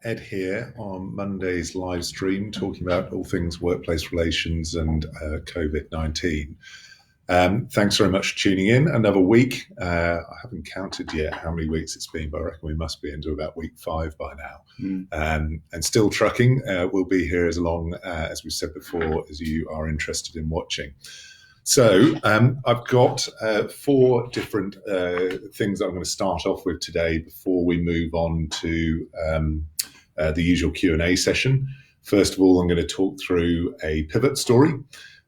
Ed here on Monday's live stream, talking about all things workplace relations and COVID-19. Thanks very much for tuning in. Another week. I haven't counted yet how many weeks it's been, but I reckon we must be into about week 5 by now. And still trucking. We'll be here as long, as we said before, as you are interested in watching. So I've got 4 different things that I'm going to start off with today before we move on to the usual Q&A session. First of all, I'm going to talk through a pivot story,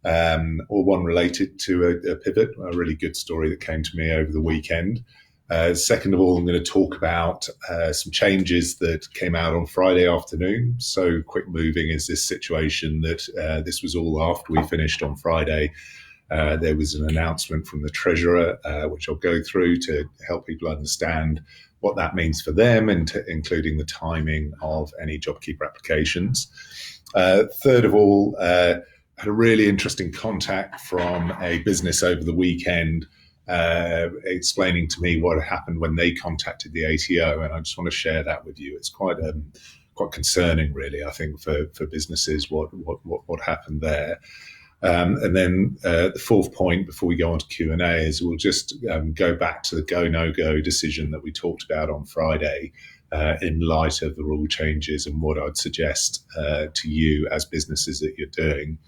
or one related to a pivot, a really good story that came to me over the weekend. Second of all, I'm going to talk about some changes that came out on Friday afternoon. So quick moving is this situation that this was all after we finished on Friday. There was an announcement from the Treasurer, which I'll go through to help people understand what that means for them, and including the timing of any JobKeeper applications. Third of all, had a really interesting contact from a business over the weekend, explaining to me what happened when they contacted the ATO, and I just want to share that with you. It's quite concerning, really, I think, for businesses what happened there. And then the fourth point before we go on to Q&A is we'll just go back to the go, no go decision that we talked about on Friday in light of the rule changes and what I'd suggest to you as businesses that you're doing.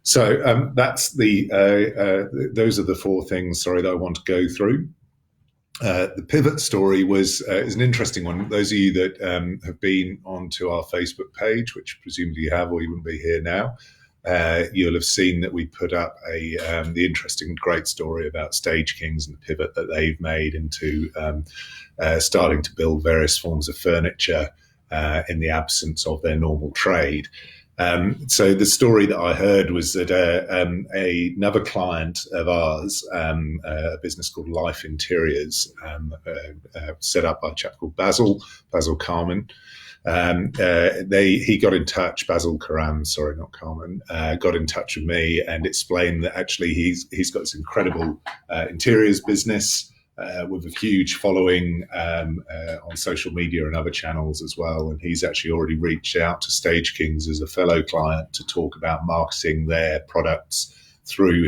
So that's those are the 4 things, that I want to go through. The pivot story is an interesting one. Those of you that have been onto our Facebook page, which presumably you have or you wouldn't be here now, you'll have seen that we put up the interesting, great story about Stage Kings and the pivot that they've made into starting to build various forms of furniture in the absence of their normal trade. So the story that I heard was that another client of ours, a business called Life Interiors, set up by a chap called Basil Carman. He got in touch, Basil Karam, sorry, not Carmen, got in touch with me and explained that actually he's got this incredible interiors business with a huge following on social media and other channels as well. And he's actually already reached out to Stage Kings as a fellow client to talk about marketing their products through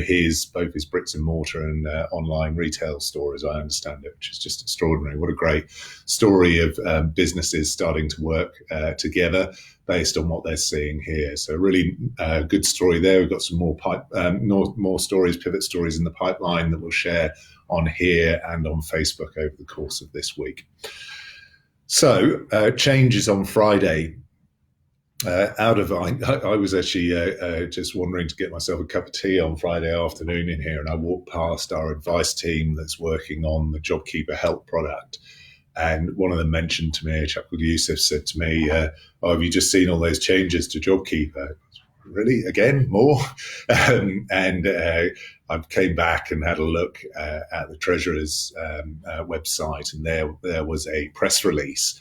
both his bricks and mortar and online retail store, as I understand it, which is just extraordinary. What a great story of businesses starting to work together based on what they're seeing here. So really good story there. We've got some more stories, pivot stories in the pipeline that we'll share on here and on Facebook over the course of this week. So changes on Friday. I was actually just wandering to get myself a cup of tea on Friday afternoon in here, and I walked past our advice team that's working on the JobKeeper help product. And one of them mentioned to me, a chap called Yusuf said to me, have you just seen all those changes to JobKeeper? Really? Again? More? And I came back and had a look at the Treasurer's website, and there was a press release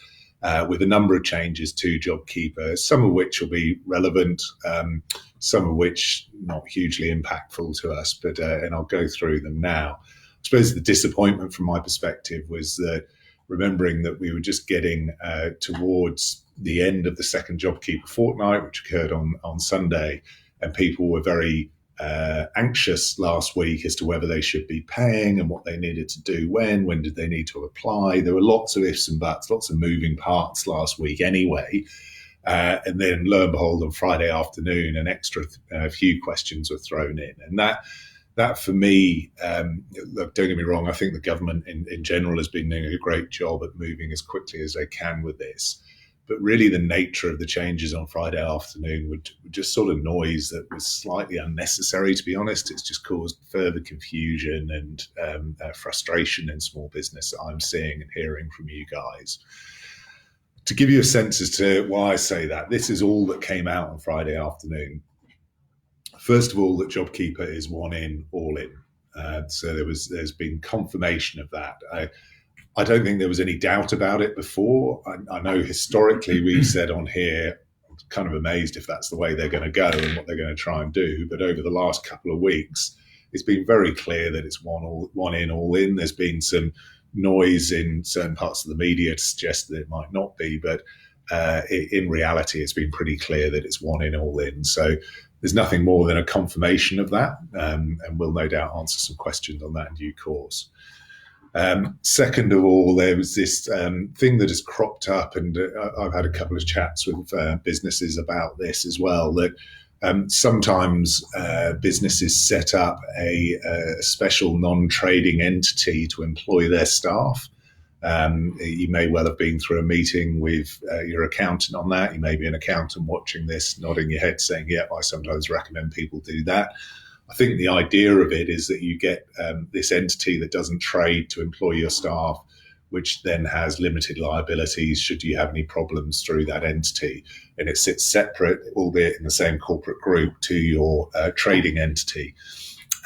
with a number of changes to JobKeeper, some of which will be relevant, some of which not hugely impactful to us, but and I'll go through them now. I suppose the disappointment from my perspective was that remembering that we were just getting towards the end of the second JobKeeper fortnight, which occurred on Sunday, and people were very anxious last week as to whether they should be paying and what they needed to do when did they need to apply. There were lots of ifs and buts, lots of moving parts last week anyway. And then lo and behold, on Friday afternoon, an extra few questions were thrown in. And that for me, look, don't get me wrong, I think the government in general has been doing a great job at moving as quickly as they can with this. But really the nature of the changes on Friday afternoon would just sort of noise that was slightly unnecessary, to be honest. It's just caused further confusion and frustration in small business that I'm seeing and hearing from you guys. To give you a sense as to why I say that, this is all that came out on Friday afternoon. First of all, that JobKeeper is one in, all in. So there's been confirmation of that. I don't think there was any doubt about it before. I know historically we've said on here, I'm kind of amazed if that's the way they're going to go and what they're going to try and do. But over the last couple of weeks, it's been very clear that it's one in, all in. There's been some noise in certain parts of the media to suggest that it might not be, but in reality, it's been pretty clear that it's one in, all in. So there's nothing more than a confirmation of that, and we'll no doubt answer some questions on that in due course. Second of all, there was this thing that has cropped up, and I've had a couple of chats with businesses about this as well, that sometimes businesses set up a special non-trading entity to employ their staff. You may well have been through a meeting with your accountant on that. You may be an accountant watching this, nodding your head saying, yeah, I sometimes recommend people do that. I think the idea of it is that you get this entity that doesn't trade to employ your staff, which then has limited liabilities should you have any problems through that entity. And it sits separate, albeit in the same corporate group, to your trading entity.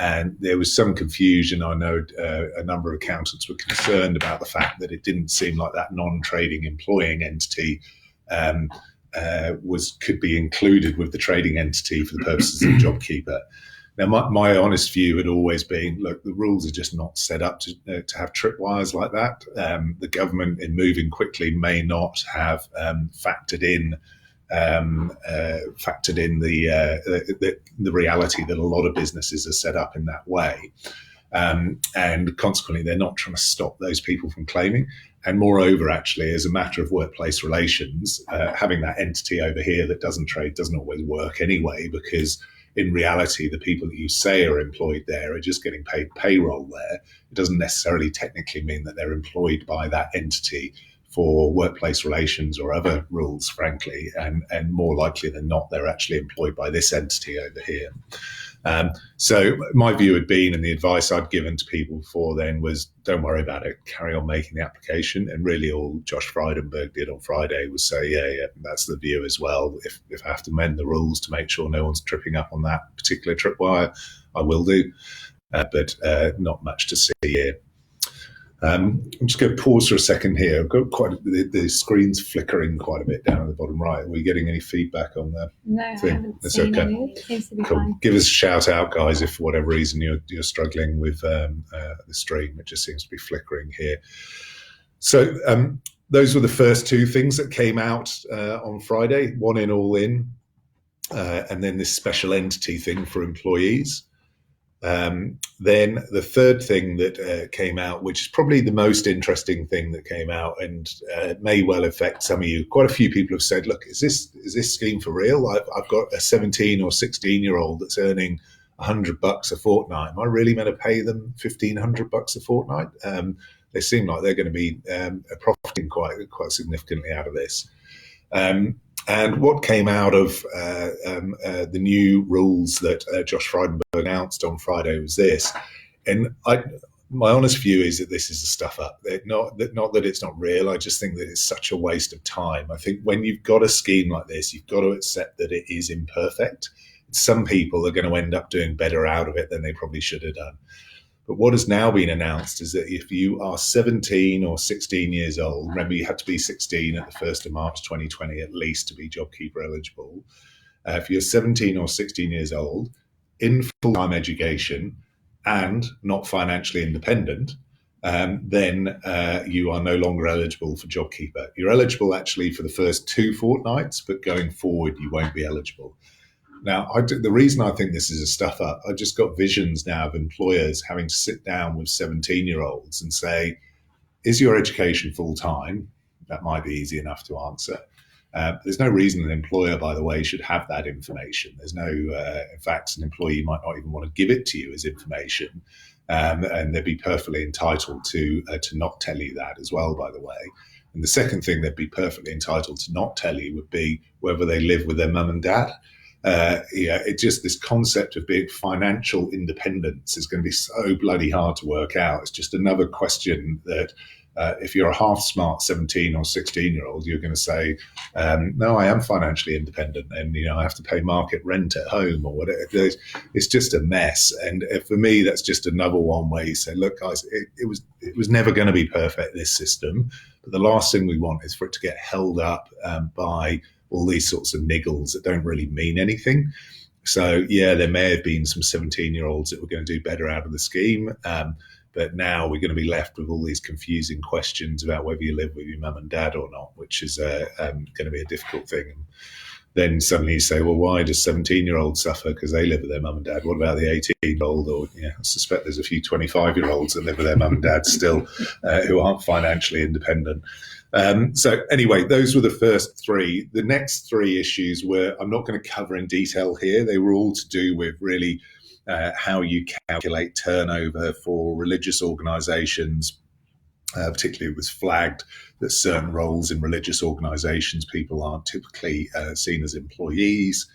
And there was some confusion. I know a number of accountants were concerned about the fact that it didn't seem like that non-trading employing entity could be included with the trading entity for the purposes of JobKeeper. Now, my honest view had always been, look, the rules are just not set up to have tripwires like that. The government, in moving quickly, may not have factored in the reality that a lot of businesses are set up in that way. And consequently, they're not trying to stop those people from claiming. And moreover, actually, as a matter of workplace relations, having that entity over here that doesn't trade doesn't always work anyway, because in reality, the people that you say are employed there are just getting paid payroll there. It doesn't necessarily technically mean that they're employed by that entity for workplace relations or other rules, frankly, and more likely than not, they're actually employed by this entity over here. So my view had been, and the advice I'd given to people before then was, don't worry about it, carry on making the application. And really all Josh Frydenberg did on Friday was say, yeah, that's the view as well. If I have to mend the rules to make sure no one's tripping up on that particular tripwire, I will do, but not much to see here. I'm just going to pause for a second here. I've got the screen's flickering quite a bit down at the bottom right. Are we getting any feedback on that? No, I haven't seen any. It seems to be fine. Give us a shout out, guys, if for whatever reason you're struggling with the stream. It just seems to be flickering here. So those were the first two things that came out on Friday, one in, all in, and then this special entity thing for employees. Then the third thing that came out, which is probably the most interesting thing that came out, and it may well affect some of you. Quite a few people have said, look, is this scheme for real? I've got a 17 or 16-year-old that's earning $100 a fortnight. Am I really meant to pay them $1,500 a fortnight? They seem like they're going to be profiting quite significantly out of this. And what came out of the new rules that Josh Frydenberg announced on Friday was this. And my honest view is that this is a stuff up. Not that it's not real. I just think that it's such a waste of time. I think when you've got a scheme like this, you've got to accept that it is imperfect. Some people are going to end up doing better out of it than they probably should have done. But what has now been announced is that if you are 17 or 16 years old, remember you had to be 16 at the 1st of March 2020 at least to be JobKeeper eligible. If you're 17 or 16 years old, in full-time education and not financially independent, then you are no longer eligible for JobKeeper. You're eligible actually for the first 2 fortnights, but going forward, you won't be eligible. Now, the reason I think this is a stuff up, I just got visions now of employers having to sit down with 17-year-olds and say, is your education full-time? That might be easy enough to answer. There's no reason an employer, by the way, should have that information. There's no, in fact, an employee might not even want to give it to you as information. And they'd be perfectly entitled to not tell you that as well, by the way. And the second thing they'd be perfectly entitled to not tell you would be whether they live with their mum and dad. It's just this concept of being financial independence is going to be so bloody hard to work out. It's just another question that if you're a half smart 17 or 16-year-old, you're going to say, no, I am financially independent and, I have to pay market rent at home or whatever. It's just a mess. And for me, that's just another one where you say, look, guys, it was never going to be perfect, this system. But the last thing we want is for it to get held up by all these sorts of niggles that don't really mean anything. So, yeah, there may have been some 17-year-olds that were going to do better out of the scheme. But now we're going to be left with all these confusing questions about whether you live with your mum and dad or not, which is going to be a difficult thing. And then suddenly you say, well, why does 17-year-olds suffer because they live with their mum and dad? What about the 18-year-old? Or I suspect there's a few 25-year-olds that live with their mum and dad still who aren't financially independent. So anyway, those were the first three. The next three issues I'm not going to cover in detail here. They were all to do with really how you calculate turnover for religious organisations. Particularly, it was flagged that certain roles in religious organisations, people aren't typically seen as employees.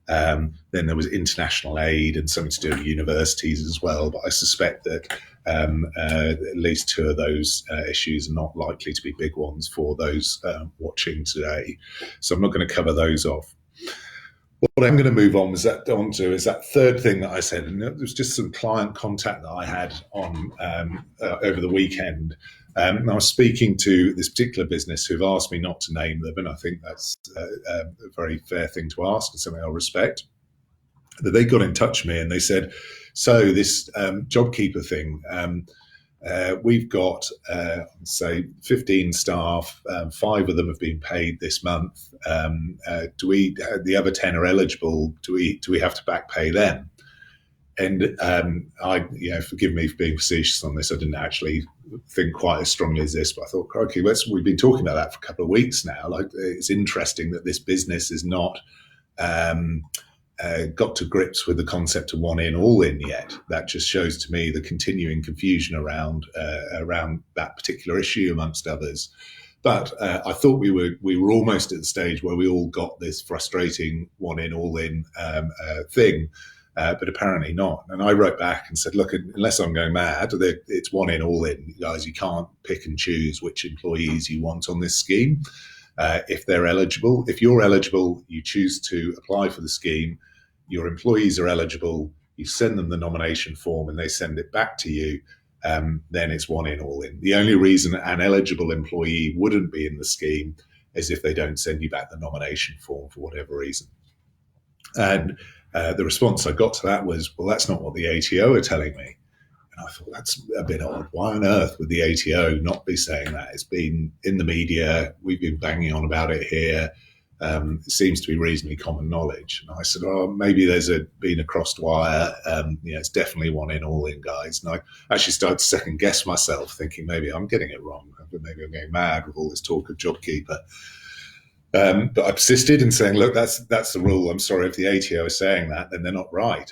Then there was international aid and something to do with universities as well. But I suspect that at least two of those issues are not likely to be big ones for those watching today. So I'm not going to cover those off. What I'm going to move on is that third thing that I said, and it was just some client contact that I had on over the weekend. And I was speaking to this particular business who've asked me not to name them, and I think that's a very fair thing to ask and something I'll respect. But they got in touch with me and they said, so this JobKeeper thing, we've got, say, 15 staff, 5 of them have been paid this month. The other 10 are eligible? Do we have to back pay them? And forgive me for being facetious on this. I didn't actually think quite as strongly as this, but I thought, crikey, we've been talking about that for a couple of weeks now. Like, it's interesting that this business is not got to grips with the concept of one in, all in yet. That just shows to me the continuing confusion around that particular issue, amongst others. But I thought we were almost at the stage where we all got this frustrating one in, all in thing. But apparently not. And I wrote back and said, look, unless I'm going mad, it's one in, all in. You guys, you can't pick and choose which employees you want on this scheme. If they're eligible, if you're eligible, you choose to apply for the scheme. Your employees are eligible. You send them the nomination form and they send it back to you. Then it's one in, all in. The only reason an eligible employee wouldn't be in the scheme is if they don't send you back the nomination form for whatever reason. And the response I got to that was, well, that's not what the ATO are telling me. And I thought, that's a bit odd. Why on earth would the ATO not be saying that? It's been in the media. We've been banging on about it here. It seems to be reasonably common knowledge. And I said, oh, maybe there's been a crossed wire. It's definitely one in, all in, guys. And I actually started to second guess myself, thinking maybe I'm getting it wrong. Maybe I'm going mad with all this talk of JobKeeper. But I persisted in saying, look, that's the rule. I'm sorry if the ATO is saying that, then they're not right.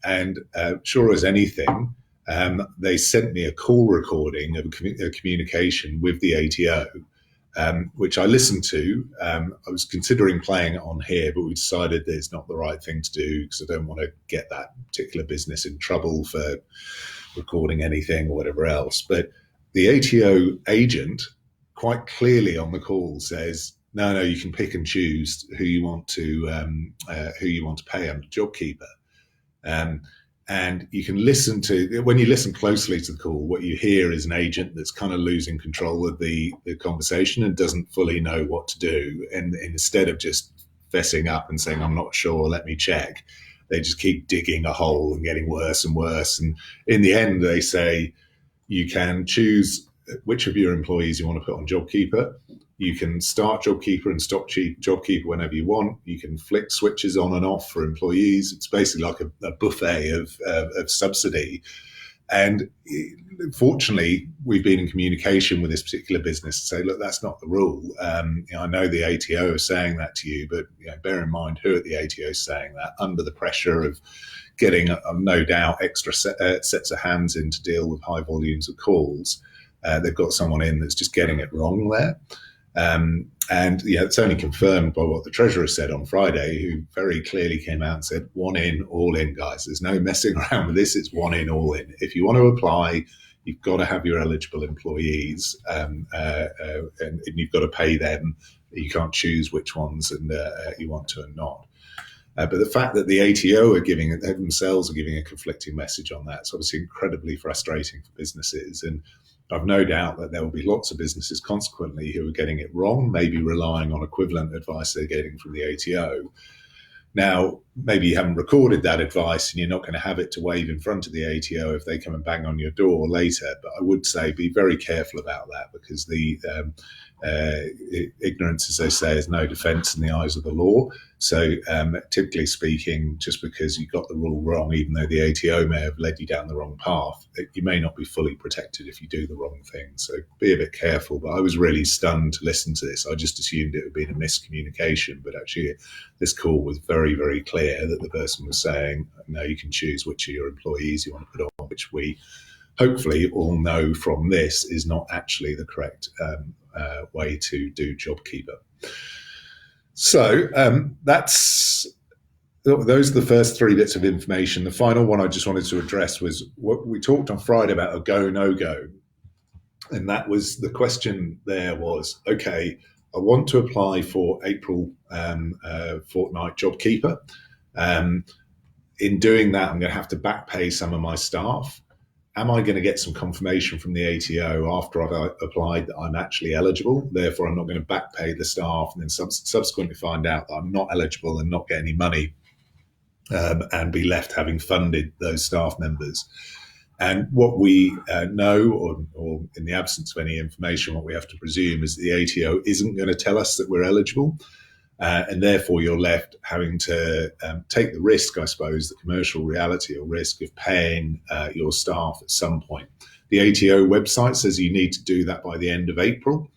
And sure as anything, they sent me a call recording of a communication with the ATO, which I listened to. I was considering playing it on here, but we decided that it's not the right thing to do because I don't want to get that particular business in trouble for recording anything or whatever else. But the ATO agent quite clearly on the call says, no, you can pick and choose who you want to pay under JobKeeper. And you can listen to, when you listen closely to the call, what you hear is an agent that's kind of losing control of the conversation and doesn't fully know what to do. And instead of just fessing up and saying, I'm not sure, let me check, they just keep digging a hole and getting worse and worse. And in the end, they say, you can choose which of your employees you want to put on JobKeeper. You can start JobKeeper and stop JobKeeper whenever you want. You can flick switches on and off for employees. It's basically like a buffet of subsidy. And fortunately, we've been in communication with this particular business to say, look, that's not the rule. I know the ATO is saying that to you, but bear in mind who at the ATO is saying that under the pressure of getting, no doubt, extra sets of hands in to deal with high volumes of calls. They've got someone in that's just getting it wrong there. It's only confirmed by what the Treasurer said on Friday, who very clearly came out and said, one in, all in, guys. There's no messing around with this. It's one in, all in. If you want to apply, you've got to have your eligible employees and you've got to pay them. You can't choose which ones and you want to and not. But the fact that the ATO are giving a conflicting message on that is obviously incredibly frustrating for businesses. And I've no doubt that there will be lots of businesses consequently who are getting it wrong, maybe relying on equivalent advice they're getting from the ATO. Now, maybe you haven't recorded that advice and you're not going to have it to wave in front of the ATO if they come and bang on your door later. But I would say be very careful about that, because the ignorance, as they say, is no defence in the eyes of the law. So typically speaking, just because you got the rule wrong, even though the ATO may have led you down the wrong path, you may not be fully protected if you do the wrong thing. So be a bit careful. But I was really stunned to listen to this. I just assumed it had been a miscommunication, but actually this call was very, very clear that the person was saying, no, you can choose which of your employees you want to put on, which we hopefully all know from this is not actually the correct way to do JobKeeper. So those are the first three bits of information. The final one I just wanted to address was what we talked on Friday about a go, no go. And that was the question there was, okay, I want to apply for April fortnight JobKeeper. In doing that, I'm going to have to back pay some of my staff. Am I going to get some confirmation from the ATO after I've applied that I'm actually eligible? Therefore, I'm not going to back pay the staff and then subsequently find out that I'm not eligible and not get any money and be left having funded those staff members. And what we know, or in the absence of any information, what we have to presume is the ATO isn't going to tell us that we're eligible. And therefore, you're left having to take the risk, I suppose, the commercial reality or risk of paying your staff at some point. The ATO website says you need to do that by the end of April.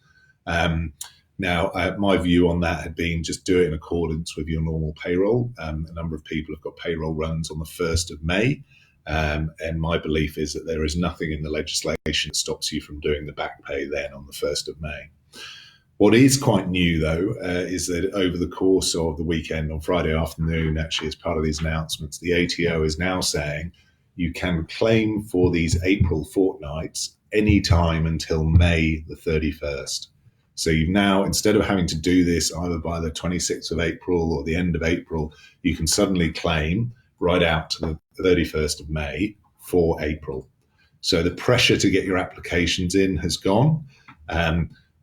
Now, my view on that had been just do it in accordance with your normal payroll. A number of people have got payroll runs on the 1st of May. And my belief is that there is nothing in the legislation that stops you from doing the back pay then on the 1st of May. What is quite new, though, is that over the course of the weekend, on Friday afternoon, actually, as part of these announcements, the ATO is now saying you can claim for these April fortnights any time until May the 31st. So you've now, instead of having to do this either by the 26th of April or the end of April, you can suddenly claim right out to the 31st of May for April. So the pressure to get your applications in has gone.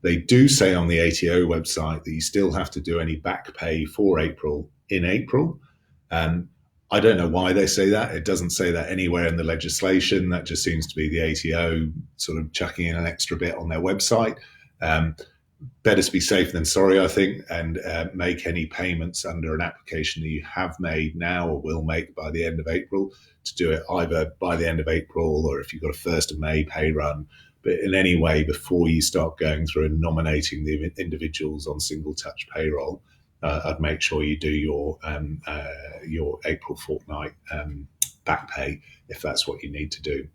They do say on the ATO website that you still have to do any back pay for April in April. I don't know why they say that. It doesn't say that anywhere in the legislation. That just seems to be the ATO sort of chucking in an extra bit on their website. Better to be safe than sorry, I think, and make any payments under an application that you have made now or will make by the end of April, to do it either by the end of April or if you've got a 1st of May pay run. But in any way, before you start going through and nominating the individuals on single touch payroll, I'd make sure you do your April fortnight back pay if that's what you need to do.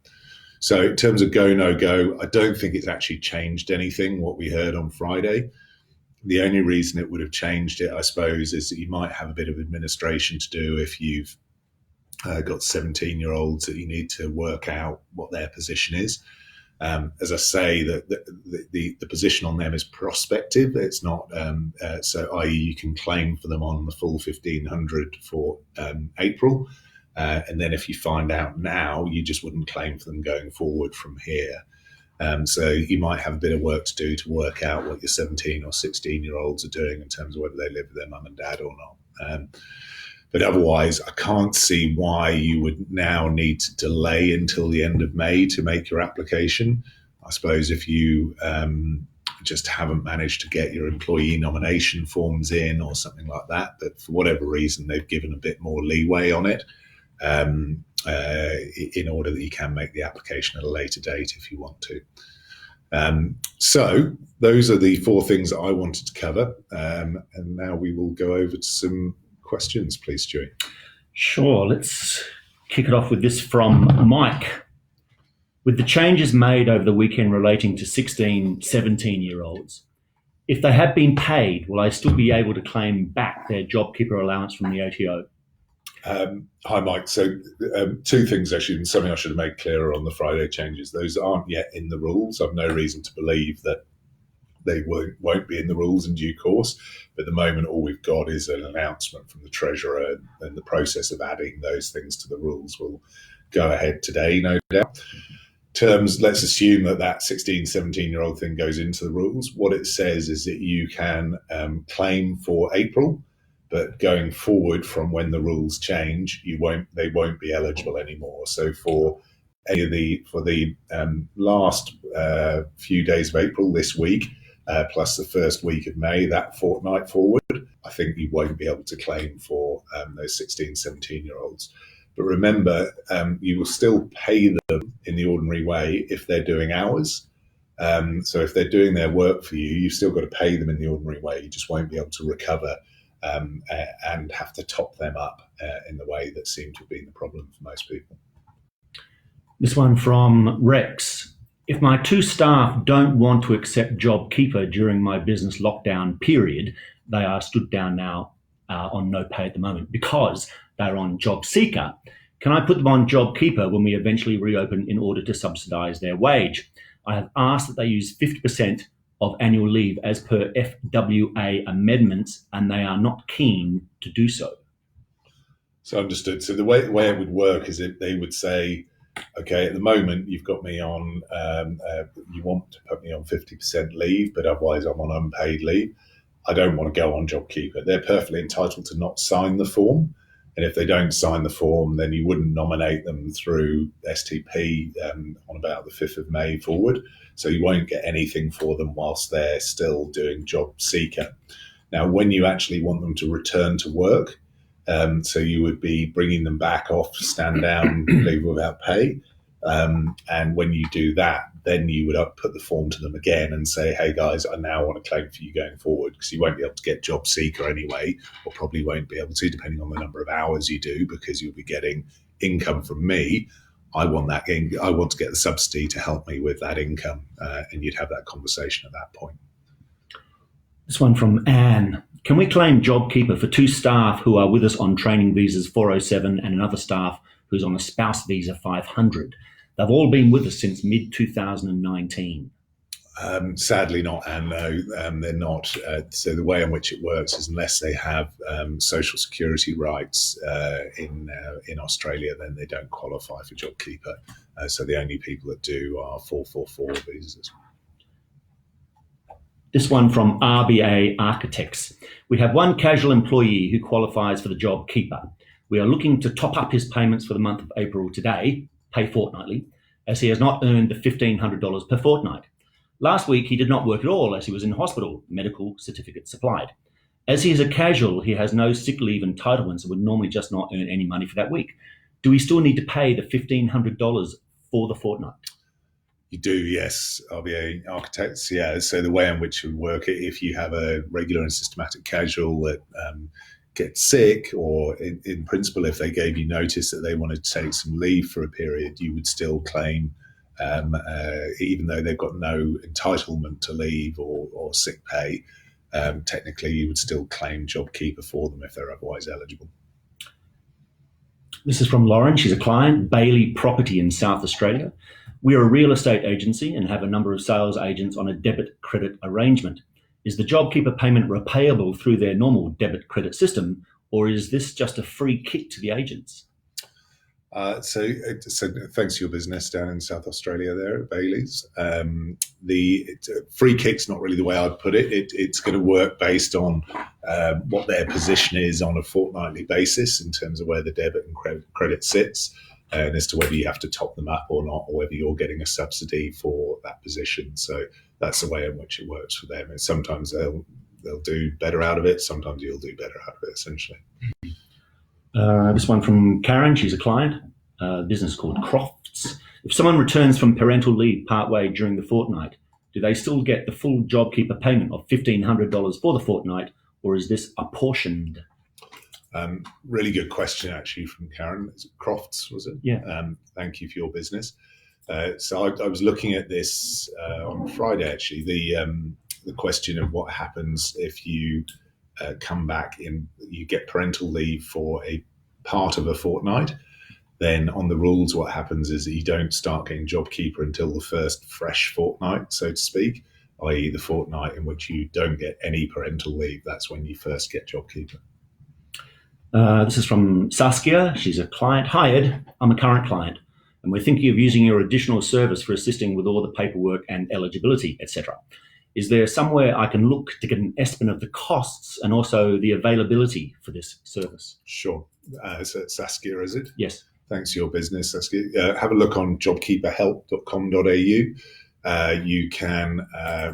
So in terms of go, no go, I don't think it's actually changed anything, what we heard on Friday. The only reason it would have changed it, I suppose, is that you might have a bit of administration to do if you've got 17-year-olds that you need to work out what their position is. As I say, the position on them is prospective. It's not, so i.e. you can claim for them on the full 1,500 for April. And then if you find out now, you just wouldn't claim for them going forward from here. So you might have a bit of work to do to work out what your 17 or 16-year-olds are doing in terms of whether they live with their mum and dad or not. But otherwise, I can't see why you would now need to delay until the end of May to make your application. I suppose if you just haven't managed to get your employee nomination forms in or something like that, but for whatever reason, they've given a bit more leeway on it in order that you can make the application at a later date if you want to. So those are the 4 things that I wanted to cover. And now we will go over to some questions, please, Stewie. Sure. Let's kick it off with this from Mike. With the changes made over the weekend relating to 16, 17-year-olds, if they have been paid, will they still be able to claim back their JobKeeper allowance from the ATO? Hi, Mike. So 2 things, actually, and something I should have made clearer on the Friday changes. Those aren't yet in the rules. I've no reason to believe that they won't be in the rules in due course. But at the moment, all we've got is an announcement from the Treasurer, and the process of adding those things to the rules will go ahead today, no doubt. Let's assume that 16, 17-year-old thing goes into the rules. What it says is that you can claim for April but going forward from when the rules change, they won't be eligible anymore. So for the last few days of April this week, plus the first week of May, that fortnight forward, I think you won't be able to claim for those 16, 17-year-olds. But remember, you will still pay them in the ordinary way if they're doing hours. So if they're doing their work for you, you've still got to pay them in the ordinary way. You just won't be able to recover and have to top them up in the way that seemed to have been the problem for most people. This one from Rex. If my 2 staff don't want to accept JobKeeper during my business lockdown period, they are stood down now on no pay at the moment because they're on JobSeeker. Can I put them on JobKeeper when we eventually reopen in order to subsidise their wage? I have asked that they use 50% of annual leave as per FWA amendments, and they are not keen to do so. So understood. So the way it would work is that they would say, okay, at the moment you've got me on, you want to put me on 50% leave, but otherwise I'm on unpaid leave. I don't want to go on JobKeeper. They're perfectly entitled to not sign the form. And if they don't sign the form, then you wouldn't nominate them through STP on about the 5th of May forward. So you won't get anything for them whilst they're still doing JobSeeker. Now, when you actually want them to return to work, so you would be bringing them back off Standdown leave without pay. And when you do that, then you would put the form to them again and say, hey guys, I now want to claim for you going forward, because you won't be able to get JobSeeker anyway, or probably won't be able to, depending on the number of hours you do, because you'll be getting income from me. I want to get the subsidy to help me with that income. And you'd have that conversation at that point. This one from Anne. Can we claim JobKeeper for 2 staff who are with us on training visas 407 and another staff who's on a spouse visa 500? They've all been with us since mid-2019. Sadly not, Anne, no, they're not. So the way in which it works is unless they have social security rights in Australia, then they don't qualify for JobKeeper. So the only people that do are 444 visas. This one from RBA Architects. We have one casual employee who qualifies for the JobKeeper. We are looking to top up his payments for the month of April today, pay fortnightly, as he has not earned the $1,500 per fortnight. Last week, he did not work at all as he was in hospital, medical certificate supplied. As he is a casual, he has no sick leave entitlements and would normally just not earn any money for that week. Do we still need to pay the $1,500 for the fortnight? You do, yes, RBA Architects, yeah. So the way in which it would work, if you have a regular and systematic casual that gets sick, or in principle, if they gave you notice that they wanted to take some leave for a period, you would still claim, even though they've got no entitlement to leave or sick pay, technically you would still claim JobKeeper for them if they're otherwise eligible. This is from Lauren. She's a client, Bayley Property in South Australia. We are a real estate agency and have a number of sales agents on a debit credit arrangement. Is the JobKeeper payment repayable through their normal debit credit system, or is this just a free kick to the agents? So thanks for your business down in South Australia there at Bayleys. The free kick's not really the way I'd put it. It's going to work based on what their position is on a fortnightly basis in terms of where the debit and credit sits, and as to whether you have to top them up or not, or whether you're getting a subsidy for that position. So that's the way in which it works for them. And sometimes they'll do better out of it. Sometimes you'll do better out of it, essentially. This one from Karen. She's a client, a business called Crofts. If someone returns from parental leave partway during the fortnight, do they still get the full JobKeeper payment of $1,500 for the fortnight, or is this apportioned? Really good question, actually, from Karen. Crofts, was it? Yeah. Thank you for your business. So I was looking at this on Friday, actually, the question of what happens if you come back in, you get parental leave for a part of a fortnight. Then on the rules, what happens is that you don't start getting JobKeeper until the first fresh fortnight, so to speak, i.e. the fortnight in which you don't get any parental leave. That's when you first get JobKeeper. This is from Saskia. She's a client. Hi, Ed. I'm a current client, and we're thinking of using your additional service for assisting with all the paperwork and eligibility, etc. Is there somewhere I can look to get an estimate of the costs and also the availability for this service? Sure. So it's Saskia, is it? Yes. Thanks for your business, Saskia. Have a look on jobkeeperhelp.com.au. You can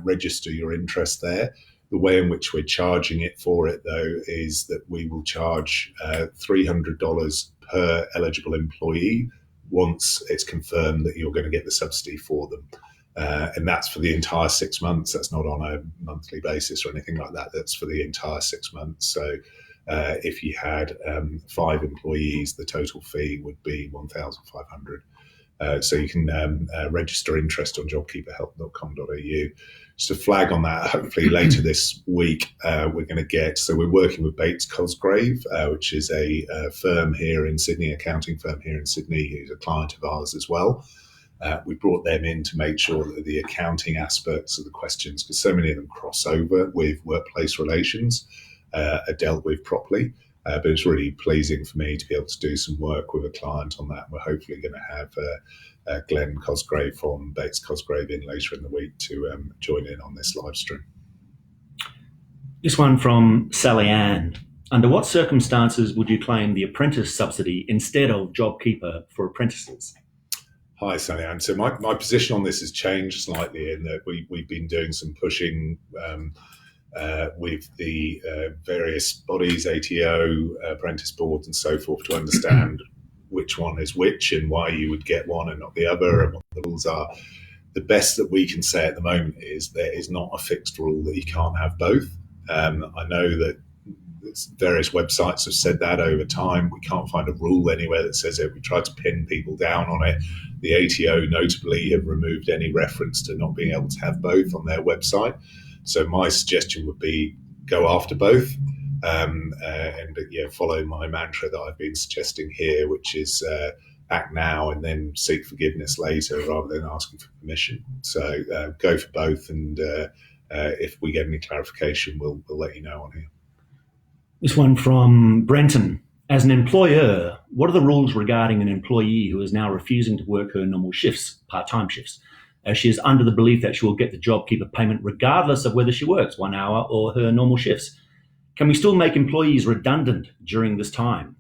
register your interest there. The way in which we're charging it for it, though, is that we will charge $300 per eligible employee once it's confirmed that you're going to get the subsidy for them. And that's for the entire 6 months. That's not on a monthly basis or anything like that. That's for the entire 6 months. So if you had 5 employees, the total fee would be $1,500. So you can register interest on jobkeeperhelp.com.au. Just a flag on that, hopefully later this week, we're going to get, so we're working with Bates Cosgrave, which is a firm here in Sydney, accounting firm here in Sydney, who's a client of ours as well. We brought them in to make sure that the accounting aspects of the questions, because so many of them cross over with workplace relations, are dealt with properly. But it's really pleasing for me to be able to do some work with a client on that. We're hopefully going to have Glenn Cosgrave from Bates Cosgrave in later in the week to join in on this live stream. This one from Sally Ann. Under what circumstances would you claim the apprentice subsidy instead of JobKeeper for apprentices? Hi, Sally Ann. So my position on this has changed slightly in that we've been doing some pushing with the various bodies, ATO, apprentice boards and so forth, to understand which one is which and why you would get one and not the other and what the rules are. The best that we can say at the moment is there is not a fixed rule that you can't have both. I know that various websites have said that over time. We can't find a rule anywhere that says it. We tried to pin people down on it. The ATO notably have removed any reference to not being able to have both on their website. So my suggestion would be go after both and follow my mantra that I've been suggesting here, which is act now and then seek forgiveness later rather than asking for permission. So go for both, and if we get any clarification, we'll let you know on here. This one from Brenton. As an employer, what are the rules regarding an employee who is now refusing to work her normal shifts, part-time shifts, as she is under the belief that she will get the JobKeeper payment regardless of whether she works 1 hour or her normal shifts? Can we still make employees redundant during this time?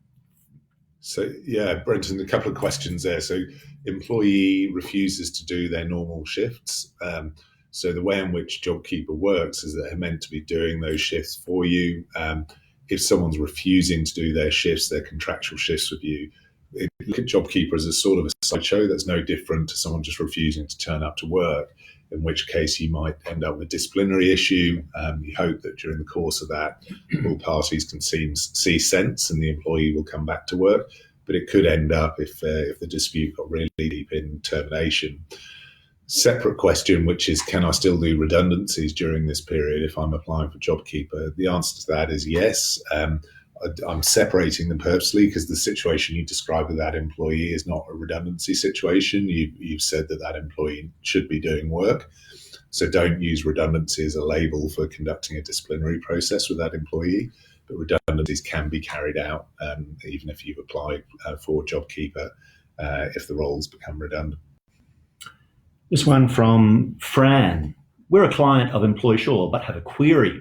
So, yeah, Brenton, a couple of questions there. So employee refuses to do their normal shifts. So the way in which JobKeeper works is that they're meant to be doing those shifts for you. If someone's refusing to do their shifts, their contractual shifts with you, look at JobKeeper as a sort of a sideshow that's no different to someone just refusing to turn up to work, in which case you might end up with a disciplinary issue. You hope that during the course of that, all parties can see sense and the employee will come back to work. But it could end up, if the dispute got really deep, in termination. Separate question, which is, can I still do redundancies during this period if I'm applying for JobKeeper? The answer to that is yes. I'm separating them purposely because the situation you described with that employee is not a redundancy situation. You've said that employee should be doing work. So don't use redundancy as a label for conducting a disciplinary process with that employee. But redundancies can be carried out even if you've applied for JobKeeper if the roles become redundant. This one from Fran. We're a client of Employsure but have a query.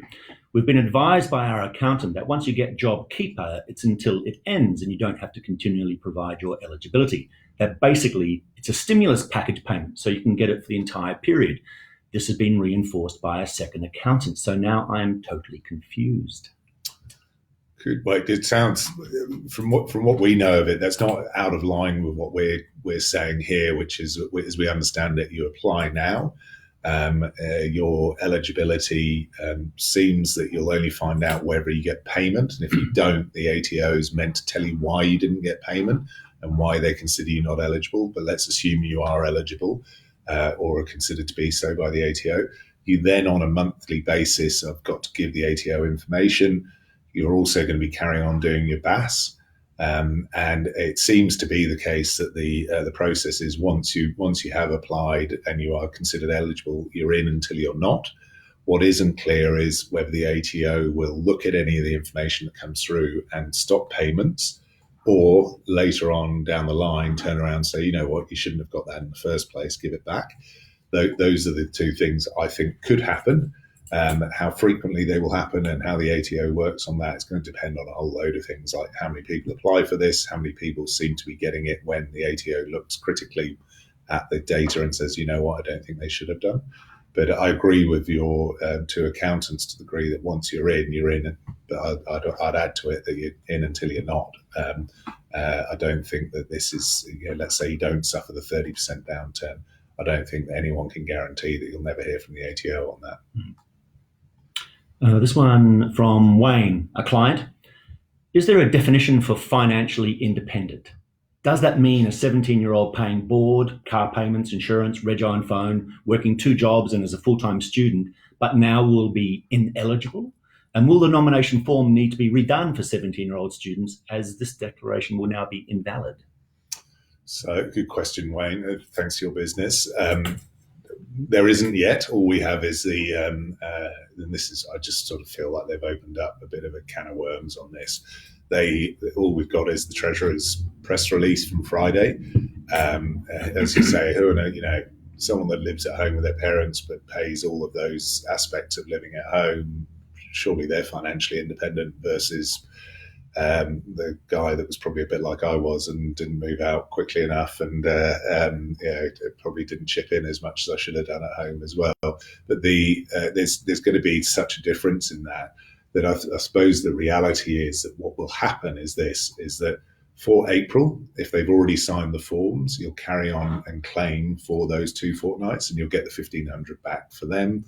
We've been advised by our accountant that once you get JobKeeper, it's until it ends and you don't have to continually provide your eligibility. That basically it's a stimulus package payment, so you can get it for the entire period. This has been reinforced by a second accountant, so now I am totally confused. Good. Well, it sounds, from what we know of it, that's not out of line with what we're saying here, which is, as we understand it, you apply now. Your eligibility seems that you'll only find out whether you get payment, and if you don't, the ATO is meant to tell you why you didn't get payment and why they consider you not eligible. But let's assume you are eligible or are considered to be so by the ATO. You then, on a monthly basis, have got to give the ATO information. You're also going to be carrying on doing your BAS. And it seems to be the case that the process is once you have applied and you are considered eligible, you're in until you're not. What isn't clear is whether the ATO will look at any of the information that comes through and stop payments, or later on down the line turn around and say, you know what, you shouldn't have got that in the first place, give it back. Those are the two things I think could happen. How frequently they will happen and how the ATO works on that is going to depend on a whole load of things, like how many people apply for this, how many people seem to be getting it when the ATO looks critically at the data and says, you know what, I don't think they should have done. But I agree with your two accountants to the degree that once you're in. But I'd add to it that you're in until you're not. I don't think that this is, let's say you don't suffer the 30% downturn. I don't think that anyone can guarantee that you'll never hear from the ATO on that. This one from Wayne, a client. Is there a definition for financially independent? Does that mean a 17-year-old paying board, car payments, insurance, reg on phone, working 2 jobs and as a full-time student, but now will be ineligible? And will the nomination form need to be redone for 17-year-old students, as this declaration will now be invalid? So, good question, Wayne. Thanks for your business. There isn't yet. All we have is and this is, I just sort of feel like they've opened up a bit of a can of worms on this. All we've got is the Treasurer's press release from Friday. As you say, someone that lives at home with their parents but pays all of those aspects of living at home, surely they're financially independent versus the guy that was probably a bit like I was and didn't move out quickly enough and probably didn't chip in as much as I should have done at home as well. But there's going to be such a difference in that I suppose the reality is that what will happen is that for April, if they've already signed the forms, you'll carry on and claim for those 2 fortnights and you'll get the 1,500 back for them.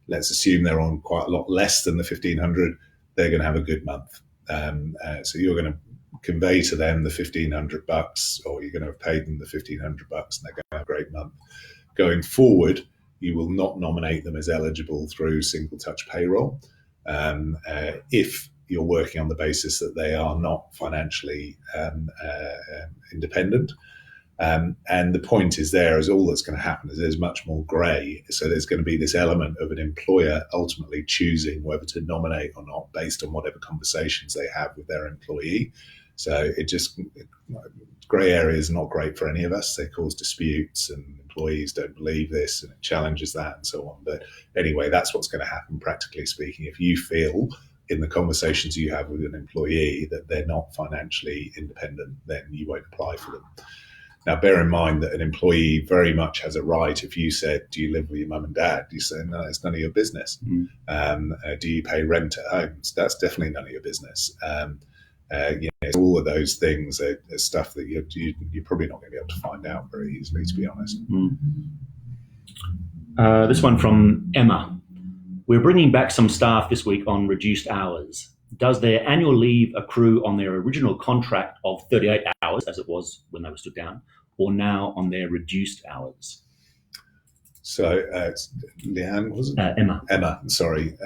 Let's assume they're on quite a lot less than the 1,500. They're going to have a good month. So you're going to convey to them the $1,500, or you're going to have paid them the $1,500, and they're going to have a great month. Going forward, you will not nominate them as eligible through single touch payroll if you're working on the basis that they are not financially independent. And the point is all that's going to happen is there's much more grey. So there's going to be this element of an employer ultimately choosing whether to nominate or not based on whatever conversations they have with their employee. So grey areas are not great for any of us. They cause disputes and employees don't believe this and it challenges that and so on. But anyway, that's what's going to happen practically speaking. If you feel in the conversations you have with an employee that they're not financially independent, then you won't apply for them. Now, bear in mind that an employee very much has a right. If you said, do you live with your mum and dad? You say, no, it's none of your business. Do you pay rent at home? So that's definitely none of your business. All of those things are stuff that you're probably not going to be able to find out very easily, to be honest. This one from Emma. We're bringing back some staff this week on reduced hours. Does their annual leave accrue on their original contract of 38 hours, as it was when they were stood down, or now on their reduced hours? So, Leanne, was it? Emma. Emma, sorry.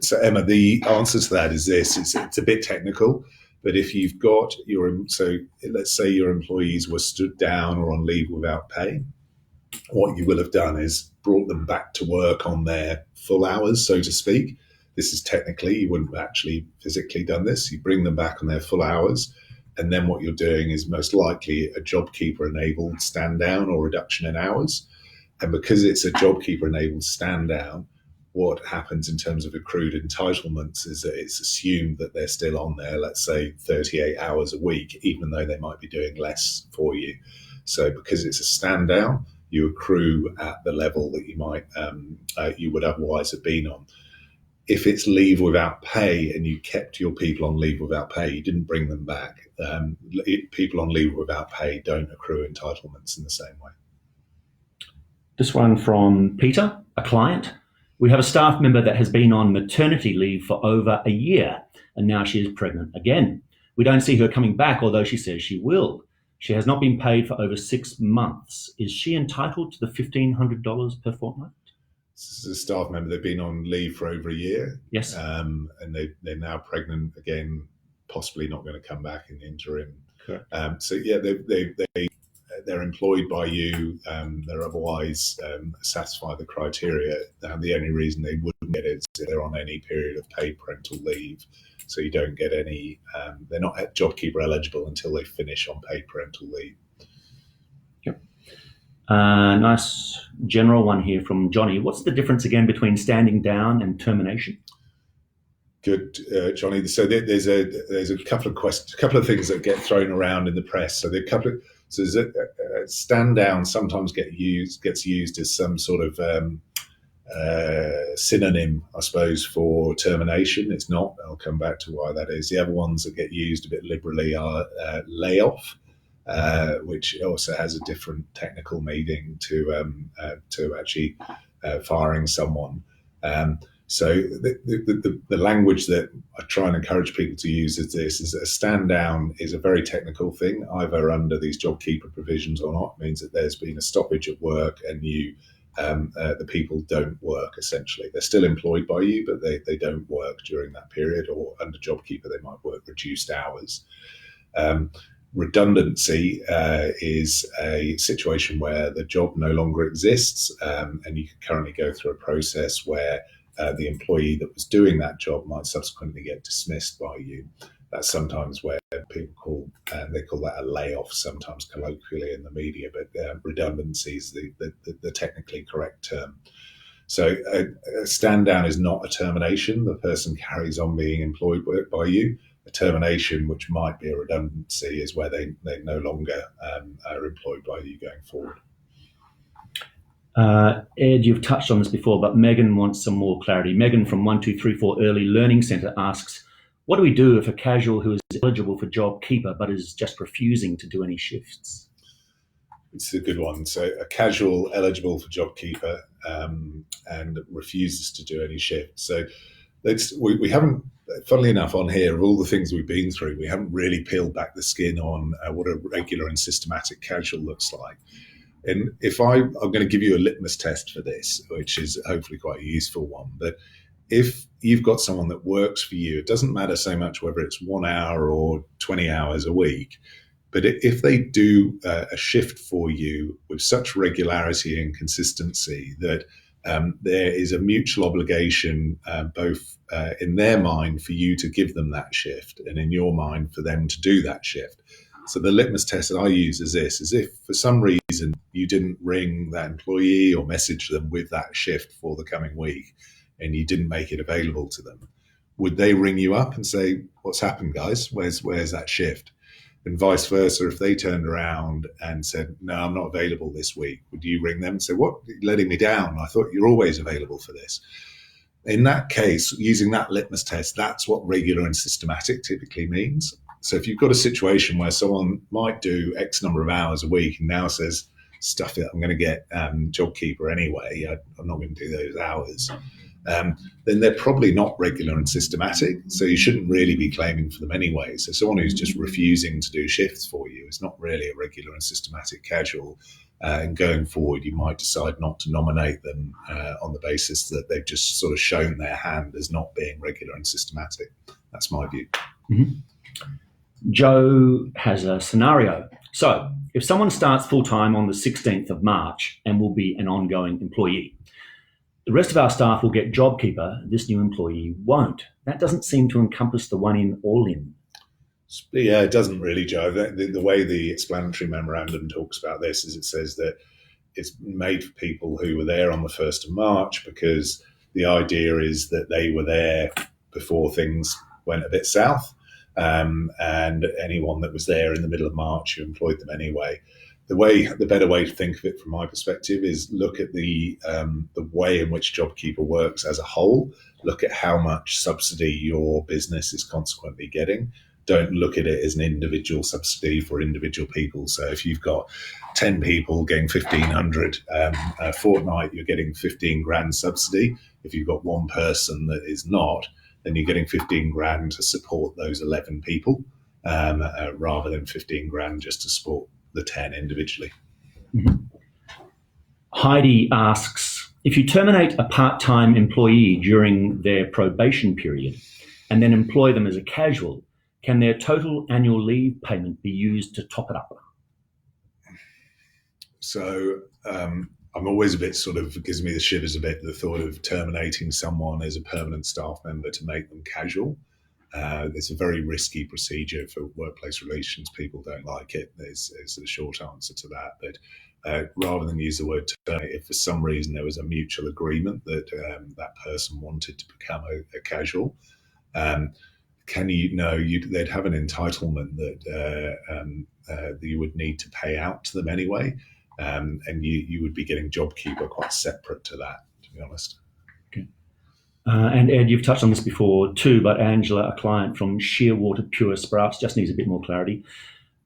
So, Emma, the answer to that is this. It's a bit technical, but if you've got let's say your employees were stood down or on leave without pay, what you will have done is brought them back to work on their full hours, so to speak. This is technically, you wouldn't have actually physically done this. You bring them back on their full hours, and then what you're doing is most likely a JobKeeper enabled stand down or reduction in hours. And because it's a JobKeeper enabled stand down, what happens in terms of accrued entitlements is that it's assumed that they're still on there, let's say 38 hours a week, even though they might be doing less for you. So because it's a stand down, you accrue at the level that you would otherwise have been on. If it's leave without pay and you kept your people on leave without pay, you didn't bring them back. People on leave without pay don't accrue entitlements in the same way. This one from Peter, a client. We have a staff member that has been on maternity leave for over a year, and now she is pregnant again. We don't see her coming back, although she says she will. She has not been paid for over 6 months. Is she entitled to the $1,500 per fortnight? This is a staff member. They've been on leave for over a year. Yes. And they're now pregnant again, possibly not going to come back in the interim. Correct. They're employed by you. They're otherwise satisfy the criteria. The only reason they wouldn't get it is if they're on any period of paid parental leave. So you don't get any. They're not JobKeeper eligible until they finish on paid parental leave. Yep. Nice general one here from Johnny. What's the difference again between standing down and termination? Good, Johnny. So there's a couple of things that get thrown around in the press. So stand down sometimes gets used as some sort of synonym, I suppose, for termination. It's not. I'll come back to why that is. The other ones that get used a bit liberally are layoff, which also has a different technical meaning to actually firing someone. So the language that I try and encourage people to use is this: is a stand down is a very technical thing, either under these JobKeeper provisions or not. It means that there's been a stoppage at work and the people don't work. Essentially, they're still employed by you, but they don't work during that period. Or under JobKeeper, they might work reduced hours. Redundancy is a situation where the job no longer exists, and you can currently go through a process where the employee that was doing that job might subsequently get dismissed by you. That's sometimes where people call that a layoff, sometimes colloquially in the media, but redundancy is the technically correct term. So a stand down is not a termination. The person carries on being employed by you. A termination, which might be a redundancy, is where they no longer are employed by you going forward. Ed, you've touched on this before, but Megan wants some more clarity. Megan from 1234 Early Learning Centre asks, what do we do if a casual who is eligible for JobKeeper but is just refusing to do any shifts? It's a good one. So a casual eligible for JobKeeper and refuses to do any shifts. So we haven't, funnily enough, on here, of all the things we've been through, we haven't really peeled back the skin on what a regular and systematic casual looks like. And I'm going to give you a litmus test for this, which is hopefully quite a useful one. But if you've got someone that works for you, it doesn't matter so much whether it's 1 hour or 20 hours a week, but if they do a shift for you with such regularity and consistency that there is a mutual obligation, both in their mind for you to give them that shift and in your mind for them to do that shift. So the litmus test that I use is this: is if for some reason you didn't ring that employee or message them with that shift for the coming week and you didn't make it available to them, would they ring you up and say, what's happened, guys? Where's that shift? And vice versa, if they turned around and said, no, I'm not available this week, would you ring them and say, what, you're letting me down? I thought you're always available for this. In that case, using that litmus test, that's what regular and systematic typically means. So if you've got a situation where someone might do X number of hours a week and now says, stuff it, I'm going to get JobKeeper anyway, I'm not going to do those hours, then they're probably not regular and systematic. So you shouldn't really be claiming for them anyway. So someone who's just refusing to do shifts for you is not really a regular and systematic casual. And going forward, you might decide not to nominate them on the basis that they've just sort of shown their hand as not being regular and systematic. That's my view. Mm-hmm. Joe has a scenario. So if someone starts full-time on the 16th of March and will be an ongoing employee, the rest of our staff will get JobKeeper. This new employee won't. That doesn't seem to encompass the one in, all in. Yeah, it doesn't really, Joe. The way the explanatory memorandum talks about this is it says that it's made for people who were there on the 1st of March because the idea is that they were there before things went a bit south. And anyone that was there in the middle of March, you employed them anyway. The better way to think of it from my perspective is look at the way in which JobKeeper works as a whole. Look at how much subsidy your business is consequently getting. Don't look at it as an individual subsidy for individual people. So if you've got 10 people getting 1,500 a fortnight, you're getting 15 grand subsidy. If you've got one person that is not, then you're getting 15 grand to support those 11 people rather than 15 grand just to support the 10 individually. Mm-hmm. Heidi asks, if you terminate a part-time employee during their probation period and then employ them as a casual, can their total annual leave payment be used to top it up? So I'm always a bit it gives me the shivers a bit, the thought of terminating someone as a permanent staff member to make them casual. It's a very risky procedure for workplace relations. People don't like it. There's a short answer to that. But rather than use the word terminate, if for some reason there was a mutual agreement that that person wanted to become a casual, they'd have an entitlement that you would need to pay out to them anyway, and you would be getting JobKeeper quite separate to that, to be honest. Okay. And Ed, you've touched on this before too, but Angela, a client from Shearwater Pure Sprouts, just needs a bit more clarity.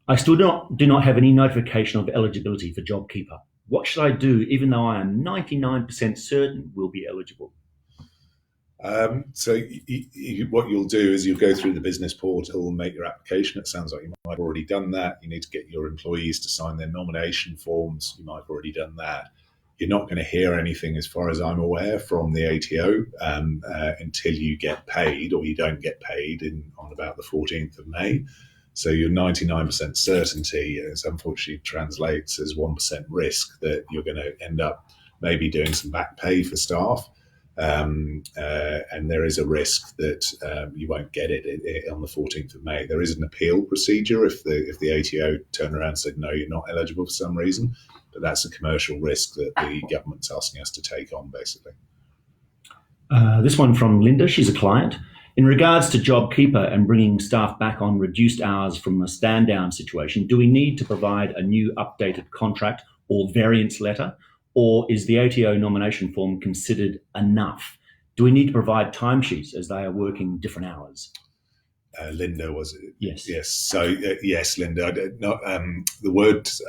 I still do not have any notification of eligibility for JobKeeper. What should I do, even though I am 99% certain will be eligible? So what you'll do is you'll go through the business portal and make your application. It sounds like you might have already done that. You need to get your employees to sign their nomination forms. You might have already done that. You're not going to hear anything, as far as I'm aware, from the ATO until you get paid, or you don't get paid on about the 14th of May. So your 99% certainty is unfortunately translates as 1% risk that you're going to end up maybe doing some back pay for staff. And there is a risk that you won't get it on the 14th of May. There is an appeal procedure if the ATO turned around and said, no, you're not eligible for some reason. But that's a commercial risk that the government's asking us to take on, basically. This one from Linda, she's a client. In regards to JobKeeper and bringing staff back on reduced hours from a Standdown situation, do we need to provide a new updated contract or variance letter? Or is the ATO nomination form considered enough? Do we need to provide timesheets as they are working different hours? Linda, was it? Yes. Yes. So yes, Linda. The words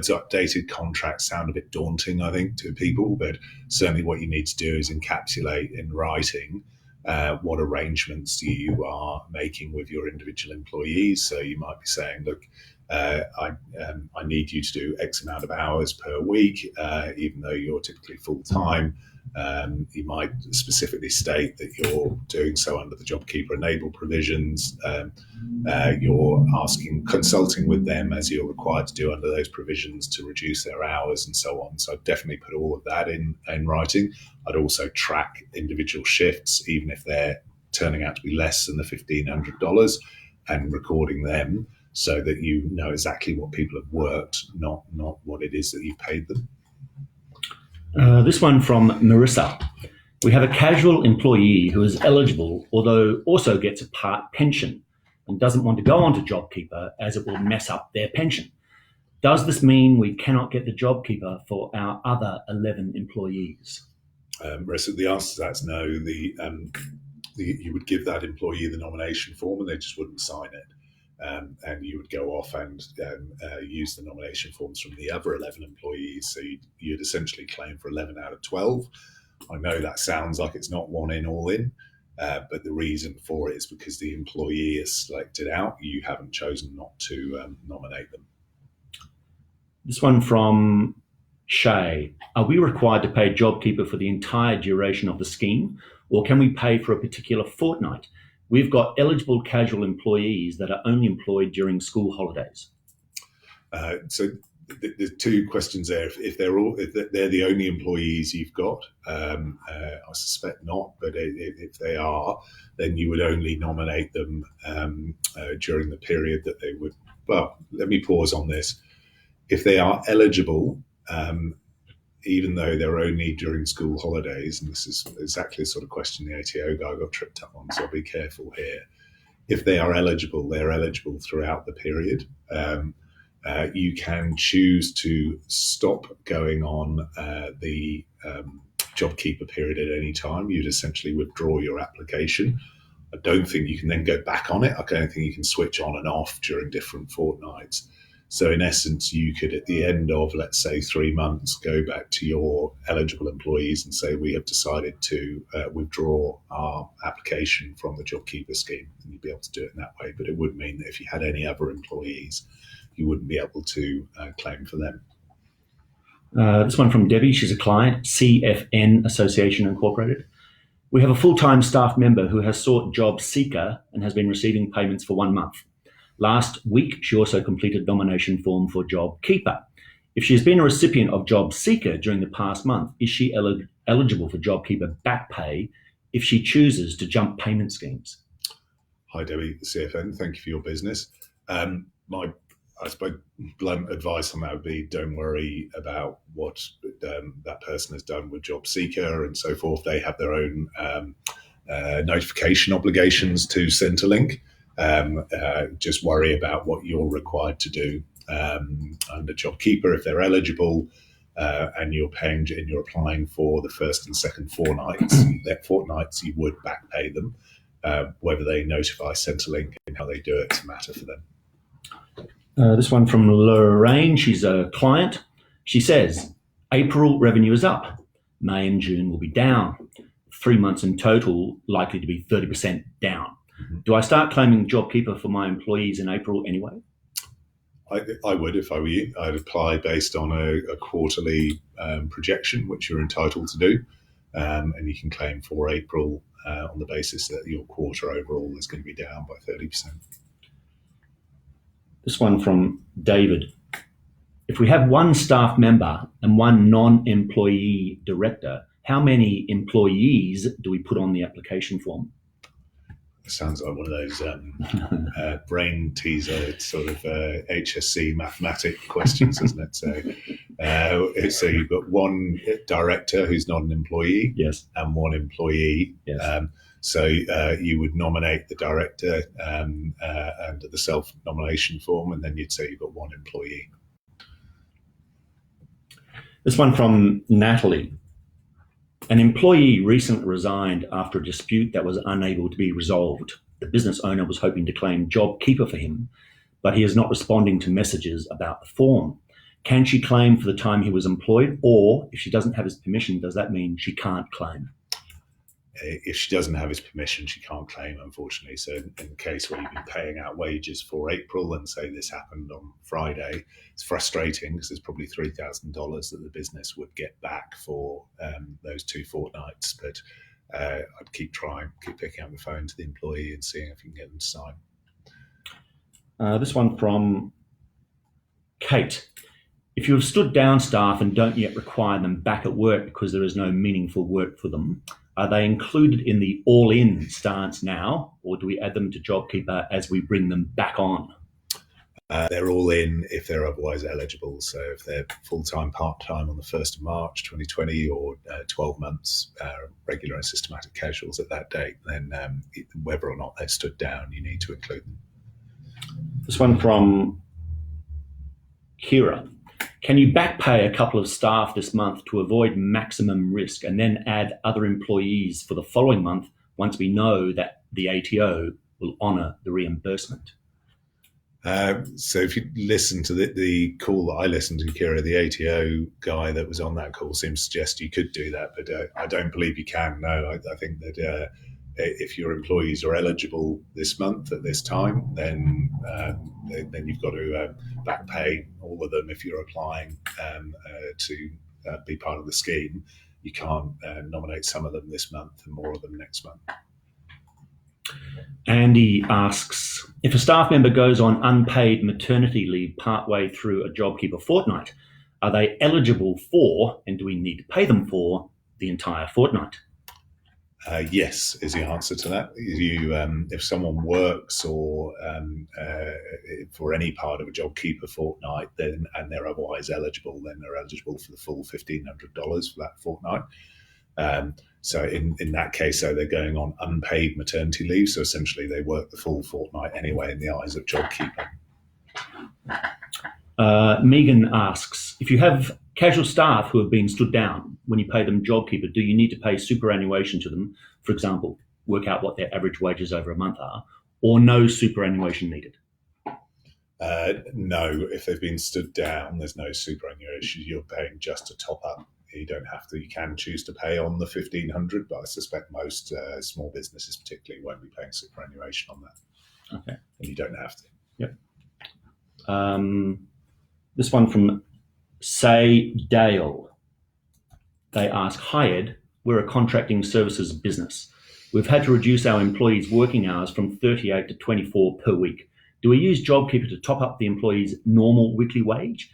updated contract sound a bit daunting, I think, to people. But certainly, what you need to do is encapsulate in writing what arrangements you are making with your individual employees. So you might be saying, look, I need you to do X amount of hours per week, even though you're typically full-time. You might specifically state that you're doing so under the JobKeeper enable provisions. You're consulting with them as you're required to do under those provisions to reduce their hours and so on. So I'd definitely put all of that in writing. I'd also track individual shifts, even if they're turning out to be less than the $1,500, and recording them, so that you know exactly what people have worked, not what it is that you've paid them. This one from Marissa. We have a casual employee who is eligible, although also gets a part pension and doesn't want to go on to JobKeeper as it will mess up their pension. Does this mean we cannot get the JobKeeper for our other 11 employees? Marissa, the answer to that is no. You would give that employee the nomination form and they just wouldn't sign it. And you would go off and use the nomination forms from the other 11 employees. So you'd essentially claim for 11 out of 12. I know that sounds like it's not one in, all in, but the reason for it is because the employee is selected out. You haven't chosen not to nominate them. This one from Shay. Are we required to pay JobKeeper for the entire duration of the scheme, or can we pay for a particular fortnight? We've got eligible casual employees that are only employed during school holidays. So there's two questions there. If they're the only employees you've got, I suspect not. But if they are, then you would only nominate them during the period that they would. Well, let me pause on this. If they are eligible, even though they're only during school holidays, and this is exactly the sort of question the ATO guy got tripped up on, so I'll be careful here. If they are eligible, they're eligible throughout the period. You can choose to stop going on the JobKeeper period at any time. You'd essentially withdraw your application. I don't think you can then go back on it. I don't think you can switch on and off during different fortnights. So in essence, you could, at the end of, let's say, 3 months, go back to your eligible employees and say, we have decided to withdraw our application from the JobKeeper scheme. And you'd be able to do it in that way. But it would mean that if you had any other employees, you wouldn't be able to claim for them. This one from Debbie. She's a client, CFN Association Incorporated. We have a full-time staff member who has sought JobSeeker and has been receiving payments for 1 month. Last week, she also completed nomination form for JobKeeper. If she has been a recipient of JobSeeker during the past month, is she eligible for JobKeeper back pay if she chooses to jump payment schemes? Hi, Debbie, CFN. Thank you for your business. My I suppose blunt advice on that would be don't worry about what that person has done with JobSeeker and so forth. They have their own notification obligations to Centrelink. Just worry about what you're required to do under JobKeeper if they're eligible, and you're applying for the first and second fortnights. Their fortnights you would back pay them. Whether they notify Centrelink and how they do it's a matter for them. This one from Lorraine. She's a client. She says, April revenue is up. May and June will be down. 3 months in total likely to be 30% down. Mm-hmm. Do I start claiming JobKeeper for my employees in April anyway? I would if I were you. I'd apply based on a quarterly projection, which you're entitled to do. And you can claim for April on the basis that your quarter overall is going to be down by 30%. This one from David. If we have one staff member and one non-employee director, how many employees do we put on the application form? It sounds like one of those brain teaser sort of HSC mathematic questions, isn't it? So you've got one director who's not an employee, yes, and one employee. Yes. So you would nominate the director under the self-nomination form, and then you'd say you've got one employee. This one from Natalie. An employee recently resigned after a dispute that was unable to be resolved. The business owner was hoping to claim JobKeeper for him, but he is not responding to messages about the form. Can she claim for the time he was employed, or if she doesn't have his permission, does that mean she can't claim? If she doesn't have his permission, she can't claim, unfortunately. So in the case where you've been paying out wages for April and say this happened on Friday, it's frustrating because there's probably $3,000 that the business would get back for those 2 fortnights. But I'd keep trying, keep picking up the phone to the employee and seeing if you can get them to sign. This one from Kate. If you have stood down staff and don't yet require them back at work because there is no meaningful work for them, are they included in the all-in stance now, or do we add them to JobKeeper as we bring them back on? They're all in if they're otherwise eligible. So if they're full-time, part-time on the 1st of March 2020 or 12 months regular and systematic casuals at that date, then whether or not they've stood down, you need to include them. This one from Kira. Can you back pay a couple of staff this month to avoid maximum risk and then add other employees for the following month once we know that the ATO will honour the reimbursement? So if you listen to the call that I listened to, Kira, the ATO guy that was on that call seems to suggest you could do that, but I don't believe you can. No, I think that if your employees are eligible this month at this time, then you've got to back pay all of them if you're applying to be part of the scheme. You can't nominate some of them this month and more of them next month. Andy asks, if a staff member goes on unpaid maternity leave partway through a JobKeeper fortnight, are they eligible for, and do we need to pay them for, the entire fortnight? Yes, is the answer to that. If someone works or for any part of a JobKeeper fortnight, then and they're otherwise eligible, then they're eligible for the full $1,500 for that fortnight. So in that case, so they're going on unpaid maternity leave. So essentially, they work the full fortnight anyway in the eyes of JobKeeper. Megan asks, if you have casual staff who have been stood down, when you pay them JobKeeper, do you need to pay superannuation to them? For example, work out what their average wages over a month are, or no superannuation needed? No, if they've been stood down, there's no superannuation. You're paying just a top up. You don't have to. You can choose to pay on the $1,500, but I suspect most small businesses, particularly, won't be paying superannuation on that. Okay, and you don't have to. Yep. This one from Say Dale. They ask, hi Ed, we're a contracting services business. We've had to reduce our employees' working hours from 38 to 24 per week. Do we use JobKeeper to top up the employee's normal weekly wage?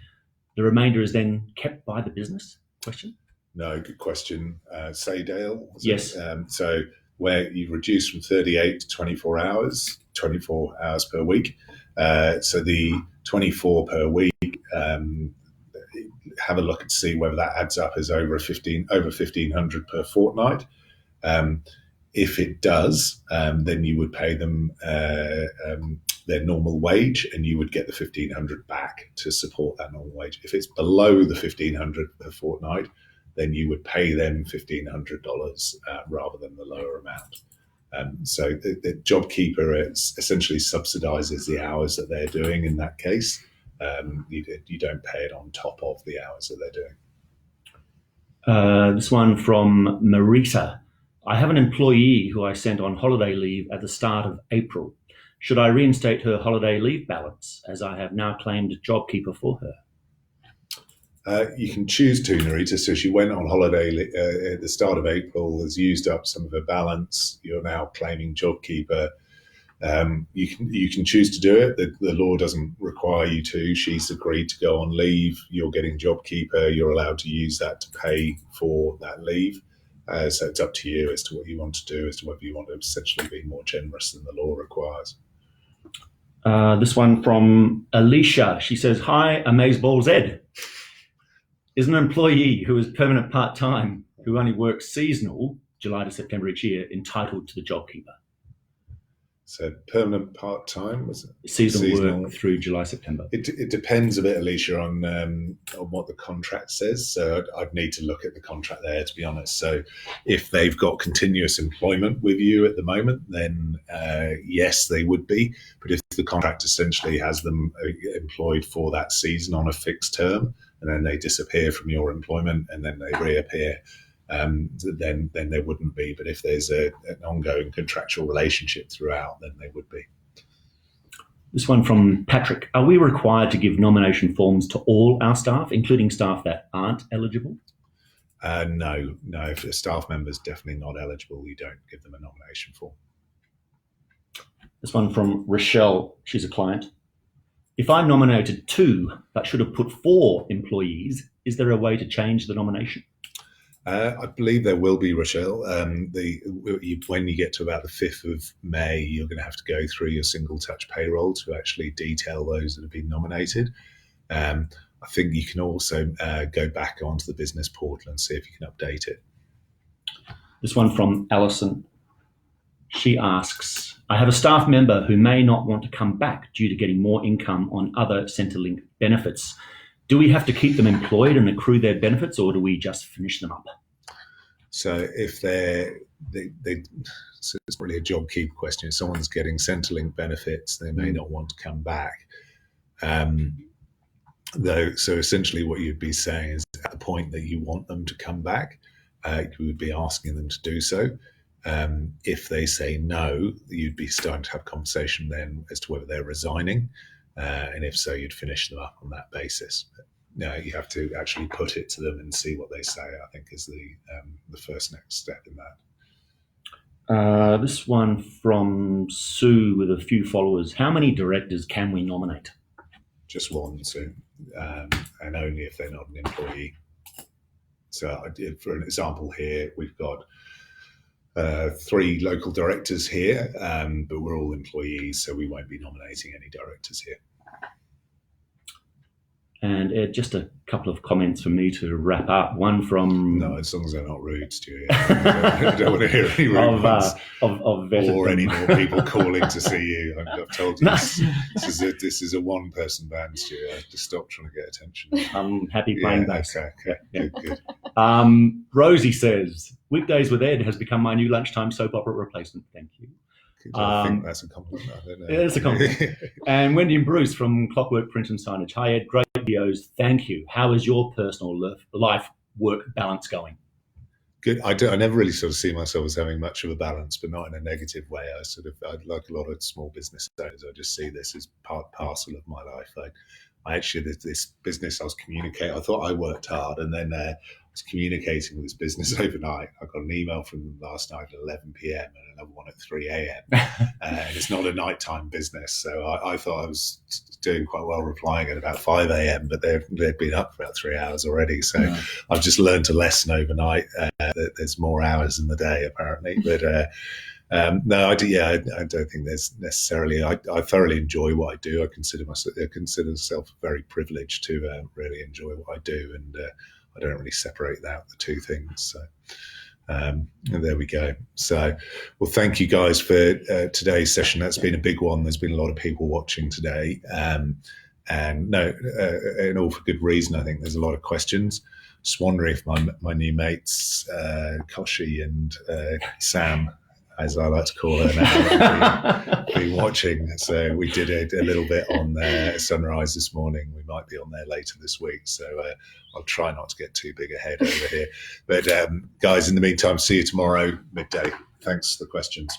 The remainder is then kept by the business? Question? No, good question. Say Dale? Yes. So where you've reduced from 38 to 24 hours per week. So the 24 per week. Have a look and see whether that adds up as over 1,500 per fortnight. If it does, then you would pay them their normal wage, and you would get the 1,500 back to support that normal wage. If it's below the 1,500 per fortnight, then you would pay them $1,500 rather than the lower amount. So the JobKeeper essentially subsidises the hours that they're doing in that case. You don't pay it on top of the hours that they're doing. This one from Marisa. I have an employee who I sent on holiday leave at the start of April. Should I reinstate her holiday leave balance, as I have now claimed JobKeeper for her? You can choose to, Narita. So she went on holiday at the start of April, has used up some of her balance. You're now claiming JobKeeper. You can choose to do it. The law doesn't require you to. She's agreed to go on leave. You're getting JobKeeper. You're allowed to use that to pay for that leave. So it's up to you as to what you want to do, as to whether you want to essentially be more generous than the law requires. This one from Alicia. She says, "Hi, Amazeball Z. Is an employee who is permanent part-time, who only works seasonal, July to September each year, entitled to the JobKeeper?" So permanent part-time, was it? Seasonal work through July, September. It depends a bit, Alicia, on what the contract says. So I'd need to look at the contract there, to be honest. So if they've got continuous employment with you at the moment, then yes, they would be. But if the contract essentially has them employed for that season on a fixed term, and then they disappear from your employment and then they reappear, then they wouldn't be. But if there's an ongoing contractual relationship throughout, then they would be. This one from Patrick. Are we required to give nomination forms to all our staff, including staff that aren't eligible? No. If a staff member's definitely not eligible, you don't give them a nomination form. This one from Rochelle. She's a client. If I nominated 2 but should have put 4 employees, is there a way to change the nomination? I believe there will be, Rochelle. When you get to about the 5th of May, you're going to have to go through your single touch payroll to actually detail those that have been nominated. I think you can also go back onto the business portal and see if you can update it. This one from Alison. She asks, I have a staff member who may not want to come back due to getting more income on other Centrelink benefits. Do we have to keep them employed and accrue their benefits, or do we just finish them up? So if so it's really a JobKeeper question. If someone's getting Centrelink benefits, they may not want to come back. So essentially what you'd be saying is at the point that you want them to come back, you would be asking them to do so. If they say no, you'd be starting to have a conversation then as to whether they're resigning. And if so, you'd finish them up on that basis. But no, you have to actually put it to them and see what they say, I think, is the first next step in that. This one from Sue with a few followers. How many directors can we nominate? Just one, Sue, and only if they're not an employee. So for an example here, we've got 3 local directors here, but we're all employees, so we won't be nominating any directors here. And Ed, just a couple of comments from me to wrap up. One from... No, as long as they're not rude, Stuart. I don't want to hear any rude ones. Or any more people calling to see you. I've told you this is a one-person band, Stuart. I have to stop trying to get attention. I'm happy playing bass. Okay. Yeah. Good. Rosie says, Weekdays with Ed has become my new lunchtime soap opera replacement. Thank you. I think that's a compliment. I don't know. Yeah, it's a compliment. And Wendy and Bruce from Clockwork Print and Signage. Hi, Ed. Great videos. Thank you. How is your personal life-work balance going? Good. I never really sort of see myself as having much of a balance, but not in a negative way. I like a lot of small business owners. I just see this as part parcel of my life. I actually, this business I was communicating, I thought I worked hard, and then I was communicating with this business overnight. I got an email from them last night at 11 p.m. and another one at 3 a.m. And it's not a nighttime business. So I thought I was doing quite well replying at about 5 a.m., but they'd been up for about 3 hours already. So I've just learned a lesson overnight that there's more hours in the day, apparently. But No, I do. Yeah, I don't think there's necessarily. I thoroughly enjoy what I do. I consider myself very privileged to really enjoy what I do, and I don't really separate out the two things. So. And there we go. So, well, thank you guys for today's session. That's been a big one. There's been a lot of people watching today, and no, and all for good reason. I think there's a lot of questions. Just wonder if my new mates, Koshi and Sam, as I like to call her now, be watching. So we did a little bit on Sunrise this morning. We might be on there later this week. So I'll try not to get too big a head over here. But guys, in the meantime, see you tomorrow midday. Thanks for the questions.